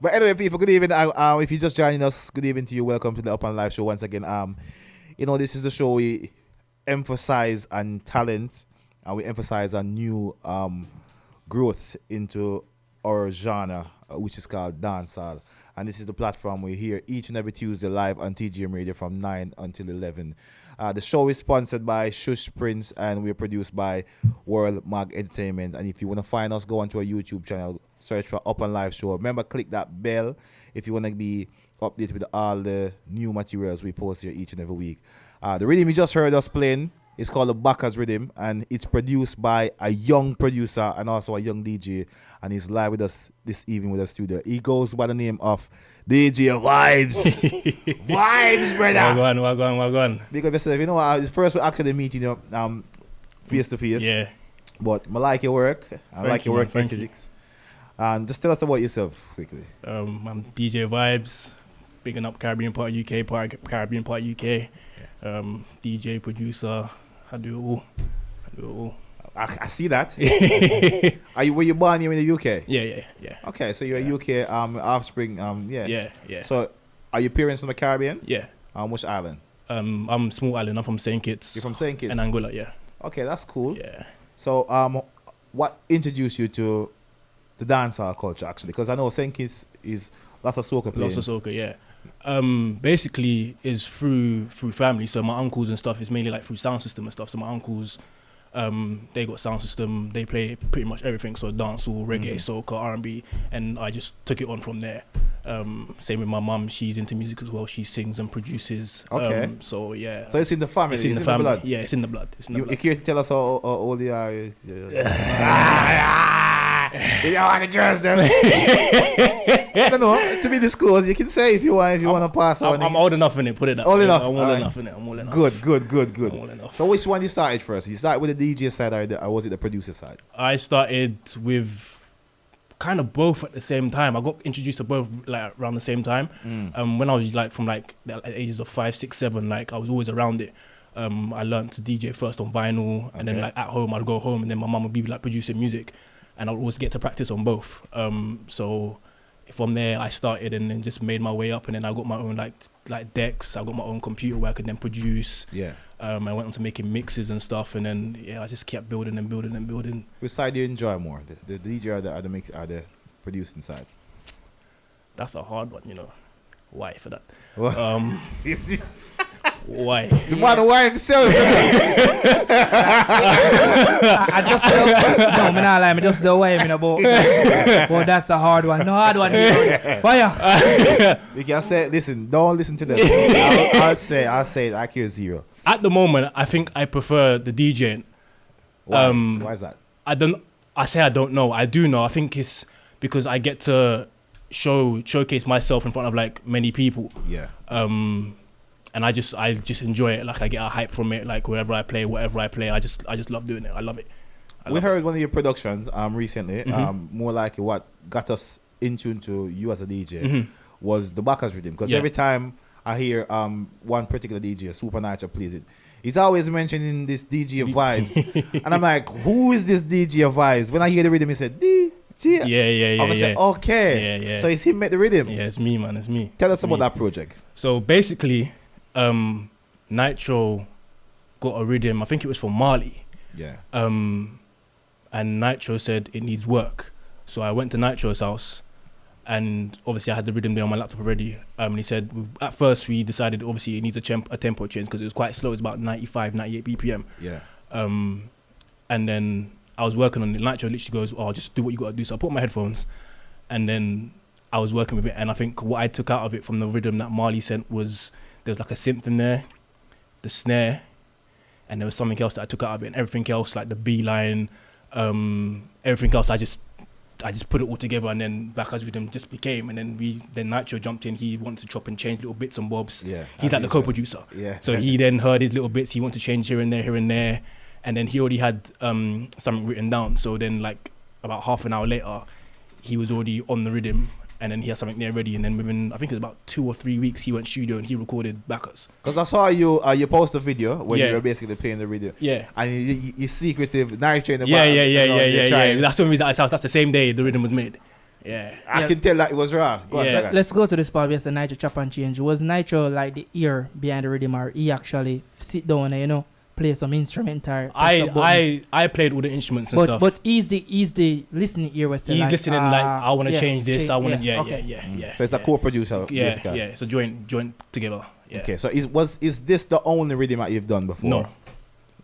But anyway, people, good evening. If you're just joining us, good evening to you. Welcome to the Up and Live show once again. This is the show we emphasize on talent and we emphasize on new growth into our genre, which is called dancehall. And this is the platform we hear each and every Tuesday live on TGM Radio from 9 until 11. The show is sponsored by Shush Prince and we're produced by World Mag Entertainment. And if you want to find us, go onto our YouTube channel, search for Up and Live Show. Remember, click that bell if you want to be updated with all the new materials we post here each and every week. The rhythm you just heard us playing is called the Bacchus Rhythm, and it's produced by a young producer and also a young DJ, and he's live with us this evening with us studio. He goes by the name of DJ Vibes. Vibes, brother. Wagwan. Because yourself, you know what? First we actually meet, face to face. Yeah. But I like your work. I like your work Thank you. ethics. And just tell us about yourself quickly. I'm DJ Vibes, bigging up Caribbean part UK, Caribbean part UK. DJ, producer, I do it all. I see that. Were you born here in the UK? Yeah. Okay, so you're a UK offspring. Yeah. So, are your parents from the Caribbean? Yeah. Which island? I'm Small Island. I'm from St. Kitts. You're from St. Kitts? And Angola, yeah. Okay, that's cool. Yeah. So, what introduced you to the dancehall culture, actually? Because I know St. Kitts is lots of soca players. Lots of soca, yeah. Basically is through family. So my uncles and stuff is mainly like through sound system and stuff. So my uncles, they got sound system. They play pretty much everything. So dancehall, reggae, soca, R&B, and I just took it on from there. Same with my mum. She's into music as well. She sings and produces. Okay. So yeah. So it's in the family. It's in the family. blood. Yeah, it's in the blood. You care to tell us how old you are? You don't want the girls then. I don't know. To be disclosed, you can say if you want to pass. I'm old enough in it. Put it that old way. enough. I'm old enough in it. Good. I'm old enough. So which one you started first? You started with the DJ side or was it the producer side? I started with kind of both at the same time. I got introduced to both like around the same time. When I was like from like the ages of 5, 6, 7, like I was always around it. I learned to DJ first on vinyl, and then like at home I'd go home, and then my mum would be like producing music, and I'd always get to practice on both. So from there I started and then just made my way up, and then I got my own like decks. I got my own computer where I could then produce. Yeah. I went on to making mixes and stuff, and then I just kept building. Which side do you enjoy more, the DJ or the producing side? That's a hard one, you know. Why for that? What? Why? The man why himself. I just no, me not lie, me just the way me no but that's a hard one. No hard one. Fire. You can say, listen, don't listen to them. I'll say it, IQ is 0. At the moment, I think I prefer the DJing. Why? Why is that? I don't know. I do know. I think it's because I get to showcase myself in front of like many people. Yeah. And I just enjoy it. Like I get a hype from it. Like wherever I play, whatever I play, I just love doing it. I love it. We heard one of your productions recently. More like what got us in tune to you as a DJ was the Bacchus Rhythm. Because every time I hear one particular DJ, Supernatural, plays it, he's always mentioning this DJ Vibes, and I'm like, who is this DJ Vibes? When I hear the rhythm, he said DJ. Yeah. I'm gonna say okay. Yeah. So it's him make the rhythm. Yeah, it's me, man. It's me. Tell us about that project. So basically, Nitro got a rhythm. I think it was for Marley. Yeah. And Nitro said it needs work. So I went to Nitro's house, and obviously I had the rhythm there on my laptop already. And he said, at first we decided obviously it needs a tempo change because it was quite slow. It's about 95, 98 BPM. Yeah. And then I was working on it. Nitro literally goes, "Oh, just do what you got to do." So I put my headphones, and then I was working with it. And I think what I took out of it from the rhythm that Marley sent was there was like a synth in there, the snare, and there was something else that I took out of it. And everything else, like the B line, everything else, I just put it all together, and then Bacchus Rhythm just became. And then Nitro jumped in. He wanted to chop and change little bits and bobs. Yeah. He's like the co-producer. Yeah. So he then heard his little bits. He wanted to change here and there. And then he already had something written down. So then like about half an hour later, he was already on the rhythm, and then he had something there ready. And then within, I think it was about 2 or 3 weeks, he went studio and he recorded Bacchus. Because I saw you post a video where you were basically playing the radio. Yeah. And you secretive Nitro in the Yeah. That's when we was at his house. That's the same day the rhythm was made. Yeah. I can tell that it was raw. Go on, Yeah. Jagat. Let's go to the spot where the Nitro chop and change. Was Nitro like the ear behind the rhythm, or he actually sit down and play some instrumental? I played all the instruments and stuff. But he's the listening ear was He's listening like, I want to yeah, change this. I want to, okay. yeah. So it's a co-producer. Yeah, basically. yeah. So joint together. Yeah. Okay, so is this the only rhythm that you've done before?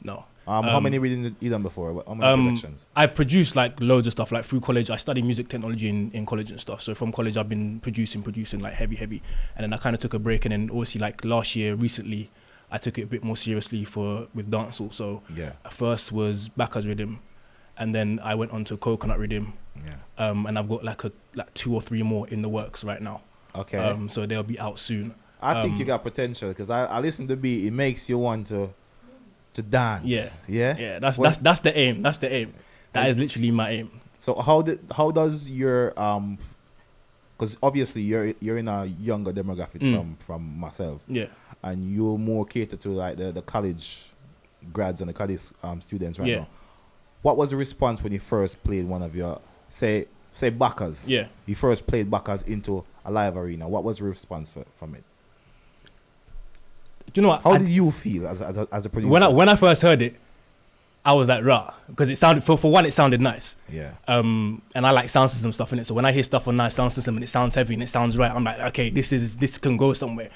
No. How many rhythms have you done before? How many productions? I've produced like loads of stuff. Like through college, I studied music technology in college and stuff. So from college, I've been producing like heavy, and then I kind of took a break. And then obviously like last year, recently, I took it a bit more seriously with dancehall. So Yeah. first was Baka's rhythm, and then I went on to Coconut rhythm. Yeah. And I've got like 2 or 3 more in the works right now. Okay. So they'll be out soon. I think you got potential because I listen to the beat. It makes you want to dance. Yeah. Yeah. That's the aim. That's the aim. That is literally my aim. So how does your because obviously you're in a younger demographic from myself. Yeah. And you're more catered to like the college grads and the college students right now. What was the response when you first played one of your say Baka's? Yeah. You first played Baka's into a live arena. What was the response from it? Do you know what? How did you feel as a producer? When I first heard it, I was like, rah, because it sounded for one, it sounded nice. Yeah. And I like sound system stuff in it. So when I hear stuff on nice sound system and it sounds heavy and it sounds right, I'm like, okay, this can go somewhere.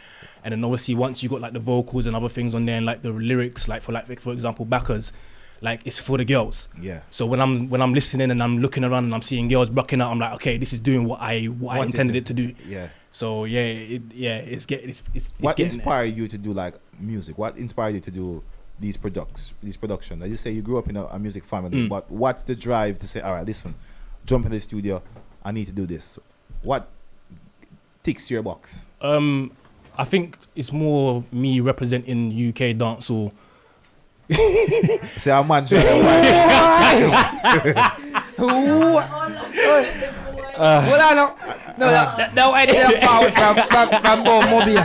And then obviously once you got like the vocals and other things on there and like the lyrics, like for example, Baka's, like it's for the girls. Yeah. So when I'm listening and I'm looking around and I'm seeing girls rocking out, I'm like, okay, this is doing what I intended it to do. Yeah. So it's What getting inspired you to do like music? What inspired you to do these productions? As you say, you grew up in a music family, but what's the drive to say, all right, listen, jump in the studio, I need to do this? What ticks your box? I think it's more me representing UK dancehall. Say, I'm man. Hold on, no, that why they are forward from Mobile.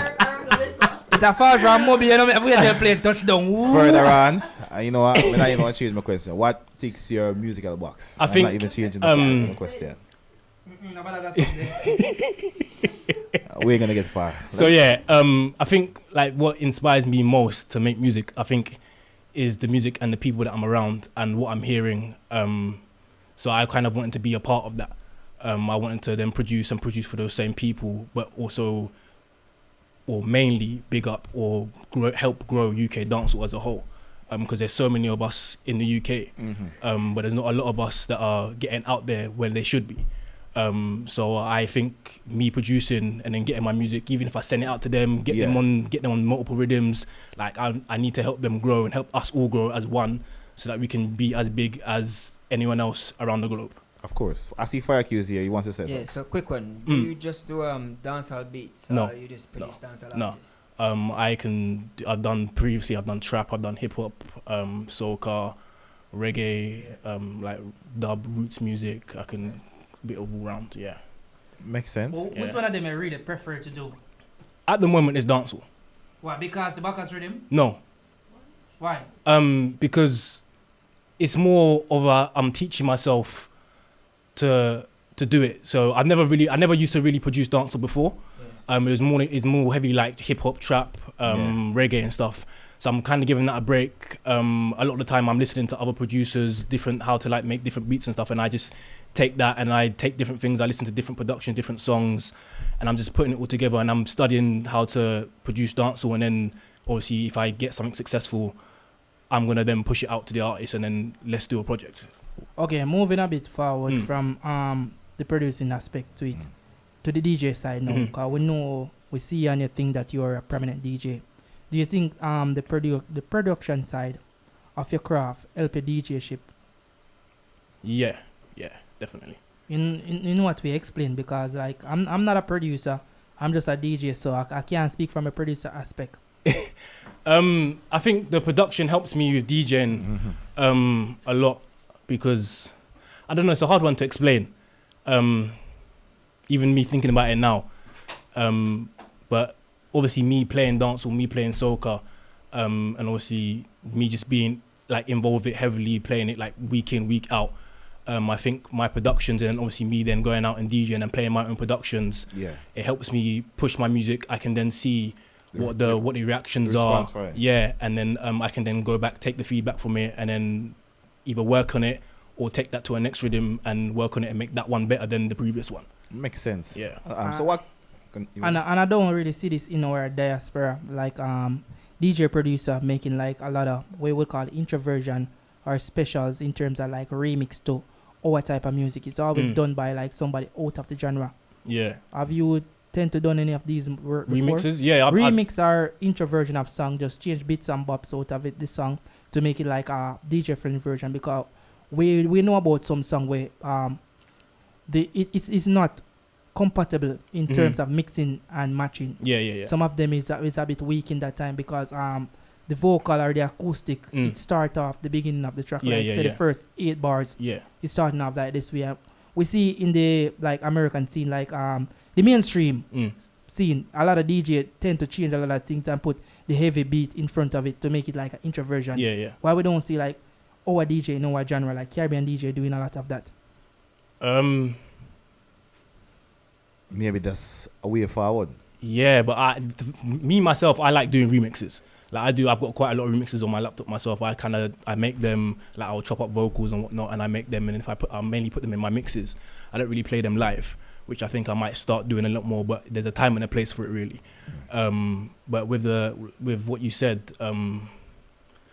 It's a forward from Mobile, you know, we have to play touchdown. Further on, you know what? When I even change my question, what ticks your musical box? I'm not even changing the question. We're gonna get far. So I think like what inspires me most to make music, I think, is the music and the people that I'm around and what I'm hearing. So I kind of wanted to be a part of that. I wanted to then produce for those same people, but also, or mainly, big up or help grow UK dancehall as a whole. Because there's so many of us in the UK, but there's not a lot of us that are getting out there when they should be. So I think me producing and then getting my music, even if I send it out to them, get them on multiple rhythms, like I need to help them grow and help us all grow as one, so that we can be as big as anyone else around the globe. Of course. I see Fire Q's here. You want to say something? Yeah, so quick one. Do you just do dancehall beats? No. Or you just produce dancehall No. artists? I've done trap, I've done hip hop, soca, reggae, like dub, roots music. I can bit of all round, yeah. Makes sense. Well, which one of them I really prefer to do? At the moment, it's dancehall. Why? Because the Baka's rhythm? No. Why? Because it's more of I'm teaching myself to do it. So I never used to really produce dancehall before. It's more heavy like hip hop, trap, reggae and stuff. So I'm kind of giving that a break. A lot of the time I'm listening to other producers, how to like make different beats and stuff, and I just take that and I take different things. I listen to different productions, different songs, and I'm just putting it all together. And I'm studying how to produce dancehall, and then obviously if I get something successful, I'm gonna then push it out to the artist, and then let's do a project. Okay, moving a bit forward from the producing aspect to it, to the DJ side now, because we see on your thing that you're a prominent DJ. Do you think the production side of your craft help your DJship? Yeah, definitely. In what way? Explain, because like I'm not a producer, I'm just a DJ, so I can't speak from a producer aspect. I think the production helps me with DJing a lot, because I don't know, it's a hard one to explain. Even me thinking about it now, but obviously me playing dancehall, me playing soca, and obviously me just being like involved with it heavily, playing it like week in, week out, I think my productions and obviously me then going out and DJing and playing my own productions, Yeah. it helps me push my music. I can then see what the reactions the are. response for it. Yeah, and then I can then go back, take the feedback from it, and then either work on it or take that to a next rhythm and work on it and make that one better than the previous one. Makes sense. Yeah. So what? And I don't really see this in our diaspora, like DJ producer making like a lot of what we would call introversion or specials in terms of like remix to our type of music. It's always done by like somebody out of the genre. Yeah. Have you tend to done any of these work before? Remixes? Yeah. Remix are introversion of song, just change bits and bobs out of it, the song, to make it like a DJ friendly version, because we know about some song where it's not compatible in terms of mixing and matching. Yeah. Some of them is a bit weak in that time because the vocal or the acoustic it start off the beginning of the track, the first 8 bars it's starting off like this way. We see in the like American scene, like the mainstream scene, a lot of DJ tend to change a lot of things and put the heavy beat in front of it to make it like an introversion. Yeah. Why we don't see like our DJ in our genre, like Caribbean DJ, doing a lot of that? Maybe that's a way forward. Yeah, but me myself, I like doing remixes. Like I've got quite a lot of remixes on my laptop myself. I make them, like I'll chop up vocals and whatnot, and I make them, and if I mainly put them in my mixes. I don't really play them live, which I think I might start doing a lot more. But there's a time and a place for it, really. But with what you said,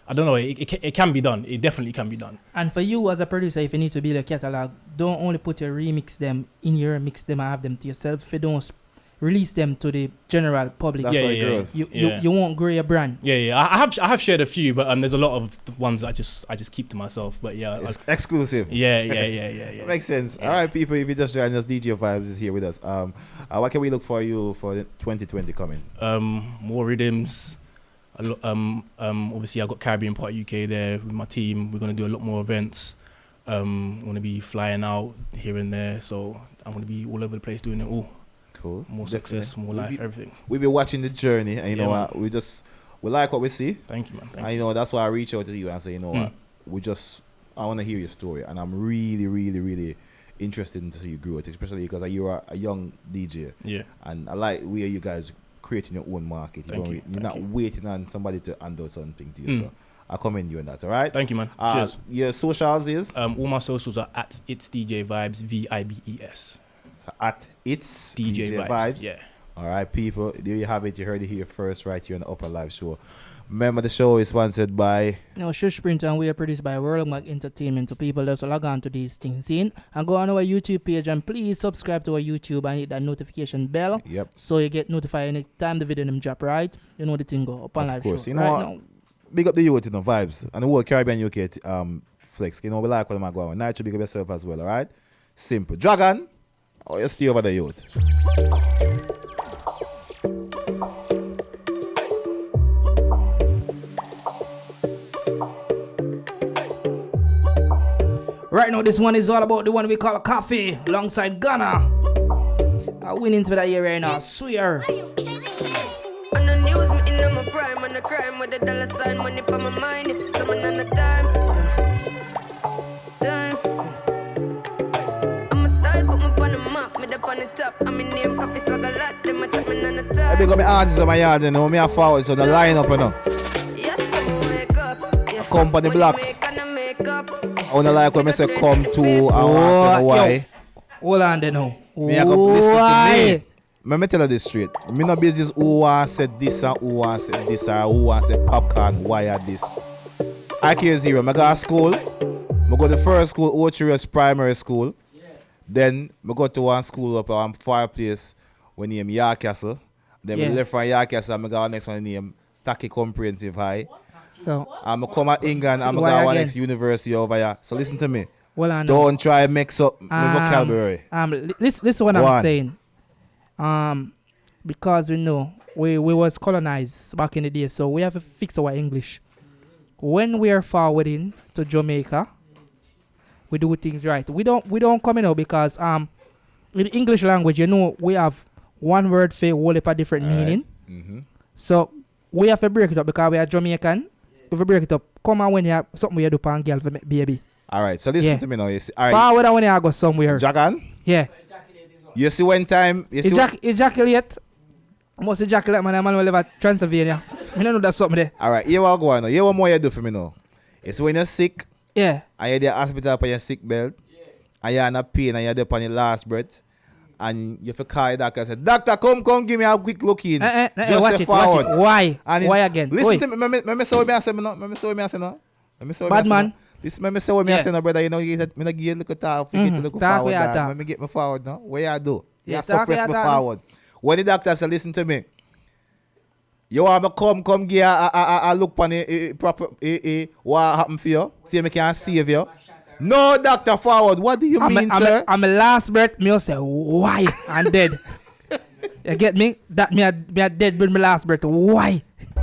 I don't know. It can be done. It definitely can be done. And for you as a producer, if you need to build a catalog, don't only put your remix them in your mix them and have them to yourself. If you don't release them to the general public, That's how it grows. You won't grow your brand. Yeah. I have shared a few, but there's a lot of the ones that I just keep to myself. But yeah, It's exclusive. Yeah. Makes sense. All right, people, if you just joined us, DJ Vibes is here with us. What can we look for you for the 2020 coming? More rhythms. Obviously I got Caribbean Part UK there with my team. We're gonna do a lot more events. I'm gonna be flying out here and there, so I'm gonna be all over the place doing it all. Cool. More success, more life, everything. We'll be watching the journey, and you know what? We like what we see. Thank you, man. And you know that's why I reach out to you and say, you know what? I want to hear your story, and I'm really, really, really interested to see you grow it, especially because you are a young DJ. Yeah. And I like where you guys creating your own market. You're not waiting on somebody to hand out something to you. So I commend you on that. All right. Thank you, man. Cheers. Your socials is all my socials are at It's DJ Vibes VIBES. at It's DJ Vibes. Yeah. All right, people. There you have it. You heard it here first, right here on the Upper Live Show. Remember, the show is sponsored by Shush Print, and we are produced by World Mag Entertainment. So people just log on to these things in and go on our YouTube page, and please subscribe to our YouTube and hit that notification bell. Yep. So you get notified anytime the video them drop, right? You know the thing go up on live course. show. You know right what? now. Big up the youth, Vibes. And the whole Caribbean UK flex. You know, we like what I'm going. Now you big up yourself as well, all right? Simple. Dragon, or you stay over the youth. Right now, this one is all about the one we call Coffee alongside Ghana. Winning for that year right now, swear. On the news, me in my prime, on the crime with the dollar sign, money for my mind. Someone on the time for spend. I'm a style, put me on the map, me up on the top. I'm in name, coffee swag a lot, them a chat me on the top. I big up my artists on my yard, you know, me a forward, so the line up, you know. Yes, I'm wake up. Yeah. Company block. I wanna like when I say come to, I want to say why. Hold on there now. Me I go listen to me. Let me tell you this straight. Me no business who want said this and who want said this or who want said popcorn, why are this. I care zero. I go to school. I go to first school, Ochiros Primary School. Then I go to one school up on far place when named York Castle. Then I left from York Castle, I go to next one named Taki Comprehensive High. So I'm come at England, I'm going to one next university over here. So listen to me. Well, I know. Don't try to mix up my vocabulary. Listen is what I'm saying. Because we know we was colonized back in the day, so we have to fix our English. When we are forwarding to Jamaica, we do things right. We don't come in now because in the English language, you know, we have one word for a whole heap of different meaning. Mm-hmm. So we have to break it up because we are Jamaican. If we break it up, come on when you have something you do for a girl for make baby. All right, so listen Yeah. to me now. You see, all right, Forward when I go somewhere. Jagan. Yeah. You see when time. You see. Ejaculate. Must ejaculate, man. I'm all over Transylvania. I don't know that's something there. All right, here what go on now. Here what more you do for me now. It's when you're sick Yeah. and you're at the hospital upon your sick bed, and you're in a pain and you're there upon your last breath, and you have to call your doctor and say, Doctor, come give me a quick look in. Just watch say it, forward. watch it. Why? And Why again? Listen Oi. to me. Let me say what I say now. Let me say what I say now. Let me say what I Bad say man. now. Listen, let me say what I Yeah. say now, brother. You know, you get me give a little talk, you get to look Talk forward. where you dog. talk. Let me get me forward now. What you do? Yeah, You talk suppress where me you talk. forward. When the doctor say, listen to me. You want me come give a look on it proper what happened for you? See me can save you. No, Doctor Forward. What do you mean, sir? I'm a last breath. Me say why? I'm dead. You get me? That me a dead with my last breath. Why?